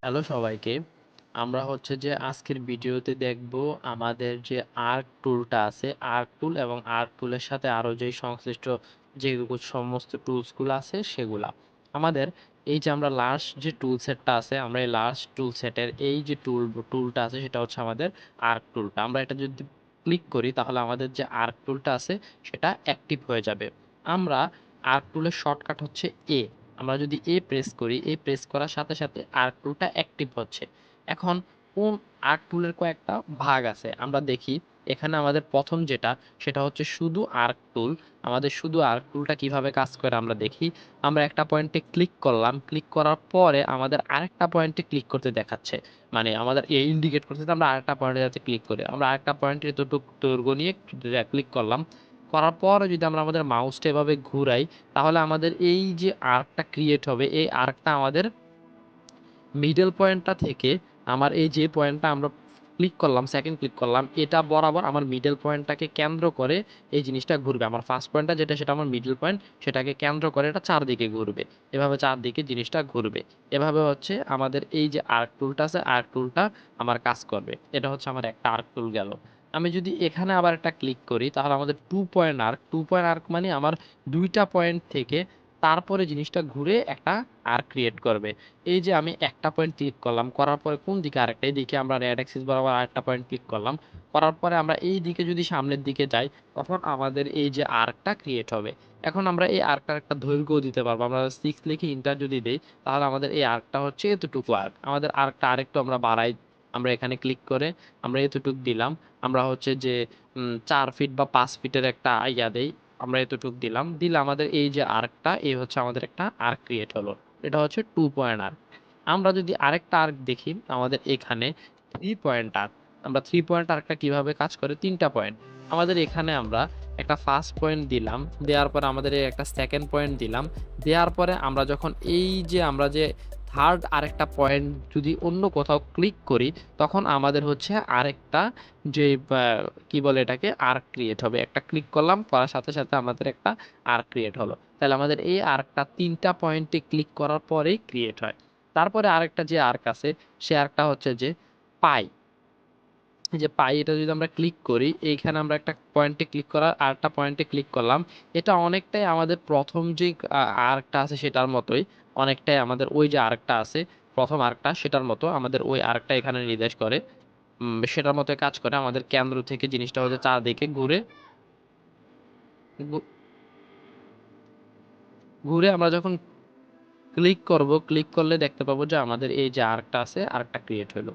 Hello সবাইকে। আমরা হচ্ছে যে আজকের ভিডিওতে দেখব আমাদের যে আর্ক টুলটা আছে, আর্ক টুল এবং আর্ক টুলের সাথে আরো যেই সংশ্লিষ্ট যেগুলো সমস্ত টুলসগুলো আছে সেগুলা। আমাদের এই যে আমরা লাস্ট যে টুল সেটটা আছে, আমরা এই লাস্ট টুল সেটের এই যে টুলটা আছে সেটা হচ্ছে আমাদের আর্ক টুলটা। আমরা এটা যদি ক্লিক করি তাহলে আমাদের যে আর্ক টুলটা আছে সেটা অ্যাক্টিভ হয়ে যাবে। আমরা আর্ক টুলের শর্টকাট হচ্ছে এ। আমরা যদি এ প্রেস করি, এ প্রেস করার সাথে সাথে আর্ক টুলটা অ্যাক্টিভ হচ্ছে। এখন কোন আর্ক টুলের কয়েকটা ভাগ আছে আমরা দেখি। এখানে আমাদের প্রথম যেটা সেটা হচ্ছে শুধু আর্ক টুল। আমাদের শুধু আর্ক টুলটা কিভাবে কাজ করে আমরা দেখি। আমরা একটা পয়েন্টে ক্লিক করলাম, ক্লিক করার পরে আমাদের আরেকটা পয়েন্টে ক্লিক করতে দেখাচ্ছে, মানে আমাদের এ ইন্ডিকেট করতে আমরা আরেকটা পয়েন্টে যাতে ক্লিক করি। আমরা আরেকটা পয়েন্টে এতটুকু দৈর্ঘ্য নিয়ে ক্লিক করলাম, করার পরে যদি আমরা আমাদের মাউসটা এভাবে ঘুরাই তাহলে আমাদের এই যে আর্কটা ক্রিয়েট হবে, এই আর্কটা আমাদের মিডল পয়েন্টটা থেকে আমার এই যে পয়েন্টটা আমরা ক্লিক করলাম, সেকেন্ড ক্লিক করলাম, এটা বরাবর আমার মিডল পয়েন্টটাকে কেন্দ্র করে এই জিনিসটা ঘুরবে। আমার ফার্স্ট পয়েন্টটা যেটা সেটা আমার মিডল পয়েন্ট, সেটাকে কেন্দ্র করে এটা চারদিকে ঘুরবে। এভাবে চারদিকে জিনিসটা ঘুরবে। এভাবে হচ্ছে আমাদের এই যে আর্ক টুলটা আছে, আর্ক টুলটা আমার কাজ করবে। এটা হচ্ছে আমার একটা আর্ক টুল গেল। আমি যদি এখানে আবার একটা ক্লিক করি তাহলে আমাদের 2 পয়েন্ট আর্ক মানে আমার 2টা পয়েন্ট থেকে তারপরে জিনিসটা ঘুরে একটা আর্ক ক্রিয়েট করবে। এই যে আমি একটা পয়েন্ট ক্লিক করলাম, করার পরে কোন দিকে আরেকটা, এই দিকে আমরা রেড অ্যাক্সিস বরাবর আরেকটা পয়েন্ট ক্লিক করলাম, করার পরে আমরা এই দিকে যদি সামনের দিকে যাই তখন আমাদের এই যে আর্কটা ক্রিয়েট হবে। এখন আমরা এই আর্কটার একটা দৈর্ঘ্য দিতে পারবো। আমরা 6 লিখে ইন্টার যদি দেই তাহলে আমাদের এই আর্কটা হচ্ছে এতটুকু আর্ক। আমাদের আর্কটা আরেকটু আমরা বাড়াই, আমরা এখানে ক্লিক করে আমরা এতটুকু দিলাম। আমরা হচ্ছে যে 4 ফিট বা 5 ফিটের একটা ইয়া দেই, আমরা এতটুকু দিলাম, দিলে আমাদের এই যে আর্কটা এই হচ্ছে আমাদের একটা আর্ক ক্রিয়েট হলো। এটা হচ্ছে 2 পয়েন্ট আর্ক। আমরা যদি আরেকটা আর্ক দেখি আমাদের এখানে 3 পয়েন্ট আর্ক। আমরা 3 পয়েন্ট আর্কটা কিভাবে কাজ করে, 3টা পয়েন্ট আমাদের এখানে আমরা একটা ফার্স্ট পয়েন্ট দিলাম, দেওয়ার পরে আমাদের এই একটা সেকেন্ড পয়েন্ট দিলাম, দেওয়ার পরে আমরা যখন এই যে আমরা যে থার্ড আরেকটা পয়েন্ট যদি অন্য কোথাও ক্লিক করি তখন আমাদের হচ্ছে আরেকটা যে কি বলে এটাকে আর্ক ক্রিয়েট হবে। একটা ক্লিক করলাম, করার সাথে সাথে আমাদের একটা আর্ক ক্রিয়েট হলো। তাহলে আমাদের এই আর্কটা 3টা পয়েন্টে ক্লিক করার পরেই ক্রিয়েট হয়। তারপরে আরেকটা যে আর্ক আছে সে আর্কটা হচ্ছে যে পাই। এই যে পাই এটা যদি আমরা ক্লিক করি, এইখানে আমরা একটা পয়েন্টে ক্লিক করার আরেকটা পয়েন্টে ক্লিক করলাম। এটা অনেকটাই আমাদের প্রথম যে আর্কটা আছে সেটার মতোই, অনেকটাই আমাদের ওই যে আর্কটা আছে প্রথম আর্কটা সেটার মতো আমাদের ওই আর্কটা এখানে নির্দেশ করে। সেটার মতো কাজ করে। আমাদের কেন্দ্র থেকে জিনিসটা হচ্ছে চারদিকে ঘুরে ঘু- ঘুরে আমরা যখন ক্লিক করব, ক্লিক করলে দেখতে পাবো যে আমাদের এই যে আর্কটা আছে আর্কটা ক্রিয়েট হলো।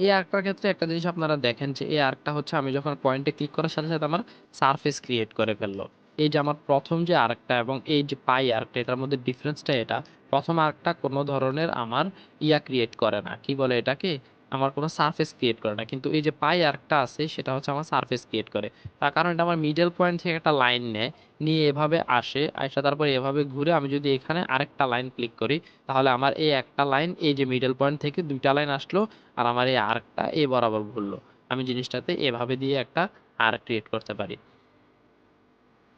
এই আর্কটার ক্ষেত্রে একটা জিনিস আপনারা দেখেন যে এই আর্কটা হচ্ছে আমি যখন পয়েন্টে ক্লিক করার সাথে সাথে আমার সারফেস ক্রিয়েট করে ফেললো। এই যে আমার প্রথম যে আর্কটা এবং এই যে পাই আর্কটা এটার মধ্যে ডিফারেন্সটা এটা, প্রথম আর্কটা কোনো ধরনের আমার ইয়া ক্রিয়েট করে না, কি বলে এটাকে, আমার কোনো সারফেস ক্রিয়েট করে না, কিন্তু এই যে পাই আর্কটা আছে সেটা হচ্ছে আমার সারফেস ক্রিয়েট করে। তার কারণ এটা আমার মিডল পয়েন্ট থেকে একটা লাইন নেয়, নিয়ে এভাবে আসে, আসা তারপর এভাবে ঘুরে আমি যদি এখানে আরেকটা লাইন ক্লিক করি তাহলে আমার এই একটা লাইন এই যে মিডল পয়েন্ট থেকে 2টা লাইন আসলো আর আমার এই আর্কটা এ বরাবর ঘুরলো। আমি জিনিসটাতে এভাবে দিয়ে একটা আর্ক ক্রিয়েট করতে পারি।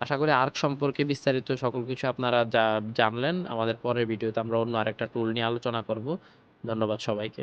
আশা করি আর্ক সম্পর্কে বিস্তারিত সকল কিছু আপনারা জানলেন। আমাদের পরের ভিডিওতে আমরা অন্য আরেকটা টুল নিয়ে আলোচনা করব। ধন্যবাদ সবাইকে।